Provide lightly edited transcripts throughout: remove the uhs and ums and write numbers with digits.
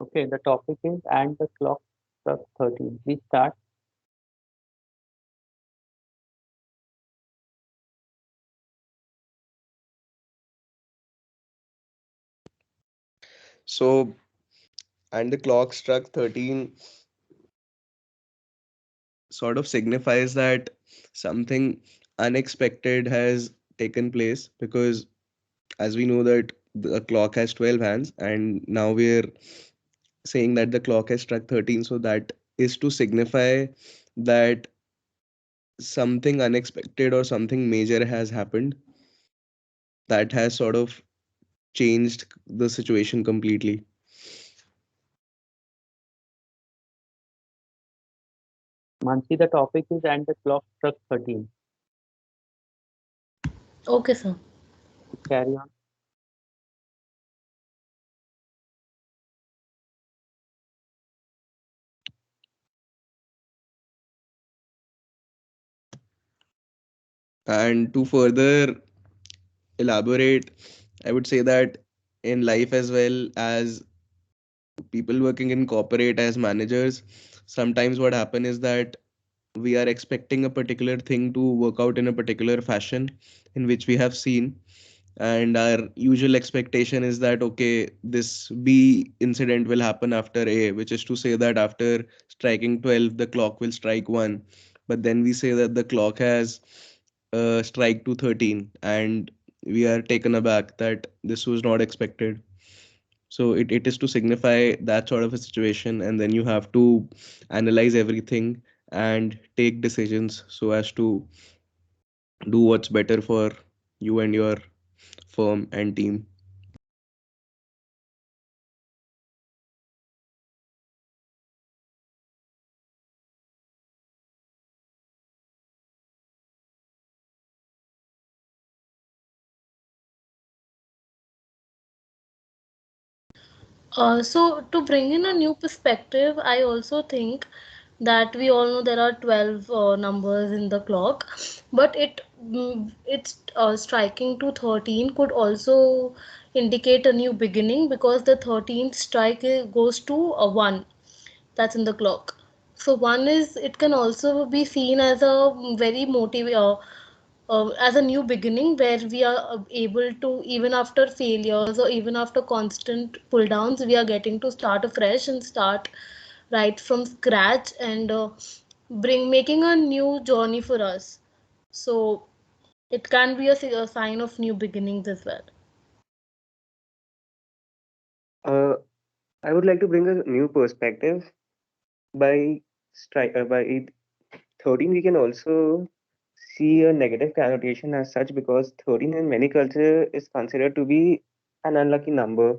Okay, the topic is and the clock struck 13. We start. So, and the clock struck 13 sort of signifies that something unexpected has taken place, because as we know that the clock has 12 hands, and now we're saying that the clock has struck 13, so that is to signify that something unexpected or something major has happened that has sort of changed the situation completely. Mansi, the topic is and the clock struck 13. Okay, sir. Carry on. And to further elaborate, I would say that in life as well, as people working in corporate as managers, sometimes what happen is that we are expecting a particular thing to work out in a particular fashion in which we have seen, and our usual expectation is that okay, this B incident will happen after A, which is to say that after striking 12 the clock will strike 1, but then we say that the clock has strike to 13, and we are taken aback that this was not expected. So it is to signify that sort of a situation, and then you have to analyze everything and take decisions so as to do what's better for you and your firm and team. So to bring in a new perspective, I also think that we all know there are 12 numbers in the clock, but it's striking to 13 could also indicate a new beginning, because the 13th strike goes to a 1 that's in the clock. So one is, it can also be seen as a very as a new beginning, where we are able to, even after failures or even after constant pull downs, we are getting to start afresh and start right from scratch, and bring making a new journey for us. So it can be a sign of new beginnings as well. Uh, I would like to bring a new perspective. By 13, we can also see a negative connotation as such, because 13 in many culture is considered to be an unlucky number.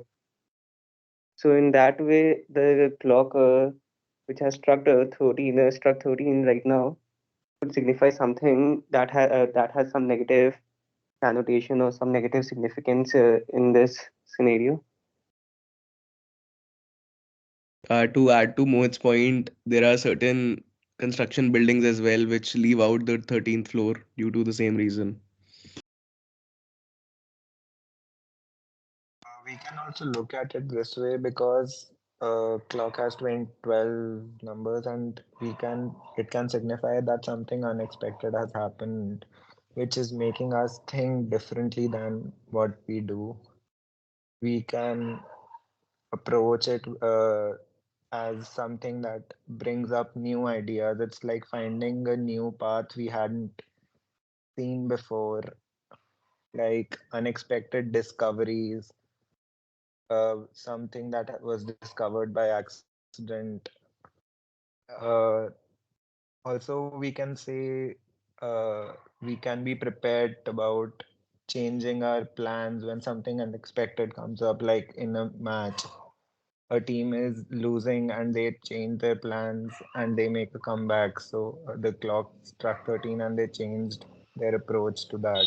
So in that way, the clock which has struck 13 right now, would signify something that has some negative connotation or some negative significance in this scenario. To add to Mohit's point, there are certain construction buildings as well which leave out the 13th floor due to the same reason. We can also look at it this way, because clock has 12 numbers, and it can signify that something unexpected has happened, which is making us think differently than what we do. We can approach it as something that brings up new ideas. It's like finding a new path we hadn't seen before, like unexpected discoveries, something that was discovered by accident. Uh, Also, we can say we can be prepared about changing our plans when something unexpected comes up, like in a match. A team is losing and they change their plans and they make a comeback. So the clock struck 13 and they changed their approach to that.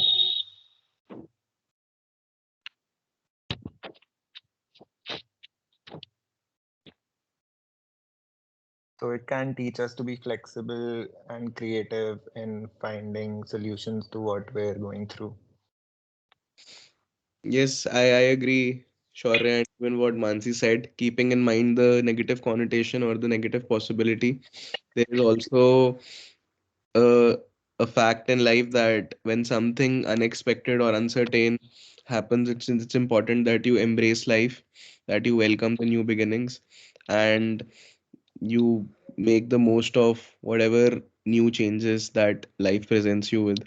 So it can teach us to be flexible and creative in finding solutions to what we're going through. Yes, I agree. Shaurya, and even what Mansi said, keeping in mind the negative connotation or the negative possibility, there is also a, a fact in life that when something unexpected or uncertain happens, it's important that you embrace life, that you welcome the new beginnings, and you make the most of whatever new changes that life presents you with.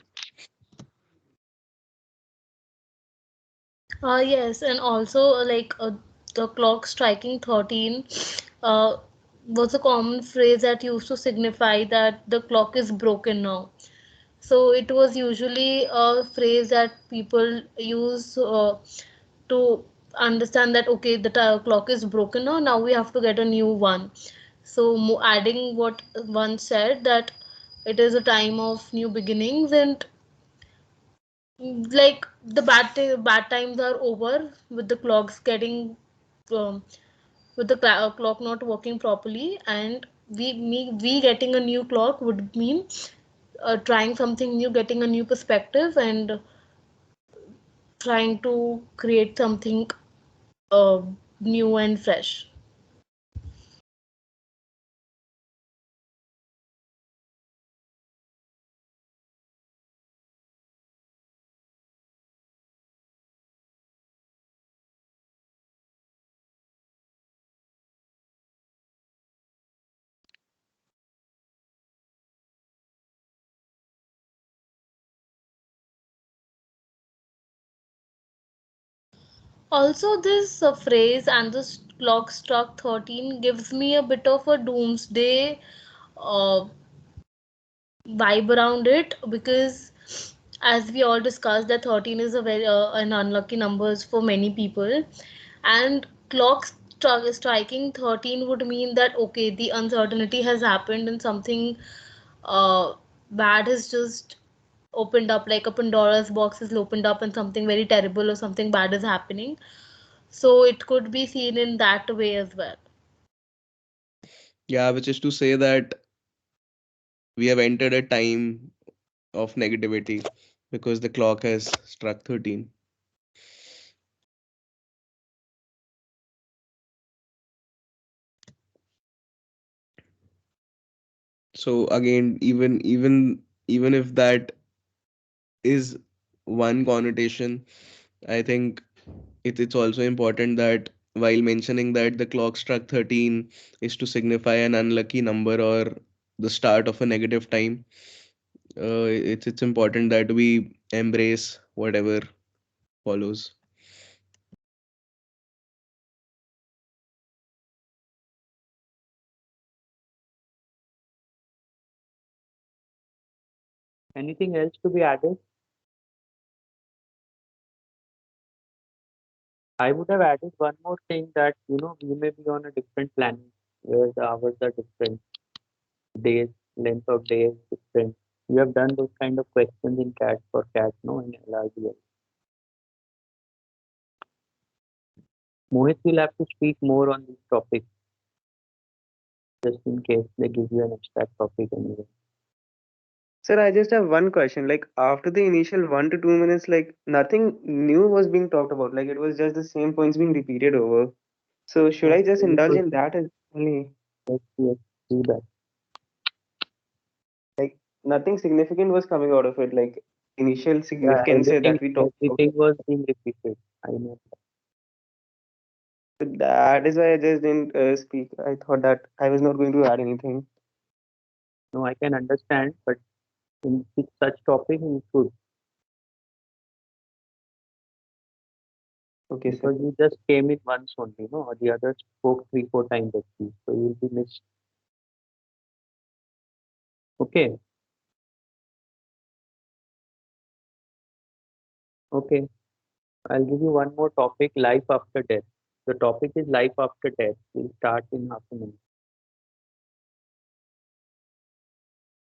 Yes, and also the clock striking 13 uh, was a common phrase that used to signify that the clock is broken now. So it was usually a phrase that people use to understand that okay, the clock is broken now. Now we have to get a new one. So adding what one said that it is a time of new beginnings and like the bad times are over with the clocks getting um, with the clock not working properly and we getting a new clock would mean trying something new, getting a new perspective and trying to create something uh, new and fresh. Also, this phrase and this clock struck 13 gives me a bit of a doomsday uh, vibe around it because as we all discussed that 13 is a very an unlucky numbers for many people and striking 13 would mean that okay the uncertainty has happened and something uh, bad has just opened up like a Pandora's box is opened up and something very terrible or something bad is happening, so it could be seen in that way as well. Yeah, which is to say that we have entered a time of negativity because the clock has struck 13. So again, even if that is one connotation, I think it's also important that while mentioning that the clock struck 13 is to signify an unlucky number or the start of a negative time, it's important that we embrace whatever follows. Anything else to be added? I would have added one more thing that we may be on a different planet where the hours are different, days, length of days different. You have done those kind of questions in CAT for CAT, no, in LRDL. Mohit will have to speak more on this topic just in case they give you an abstract topic anyway. Sir, I just have one question. Like after the initial 1 to 2 minutes, like nothing new was being talked about. Like it was just the same points being repeated over. So should That's I just very indulge good. in that as only? Yes, do that. Like nothing significant was coming out of it. Like initial Yeah, significance that we talked about. everything was being repeated. I know. So that is why I just didn't speak. I thought that I was not going to add anything. No, I can understand, but in with such topic, you should Okay, sir. because you just came in once only, no? The others spoke 3, 4 times actually, so you'll be missed. Okay, okay. I'll give you one more topic: life after death. The topic is life after death. We'll start in half a minute.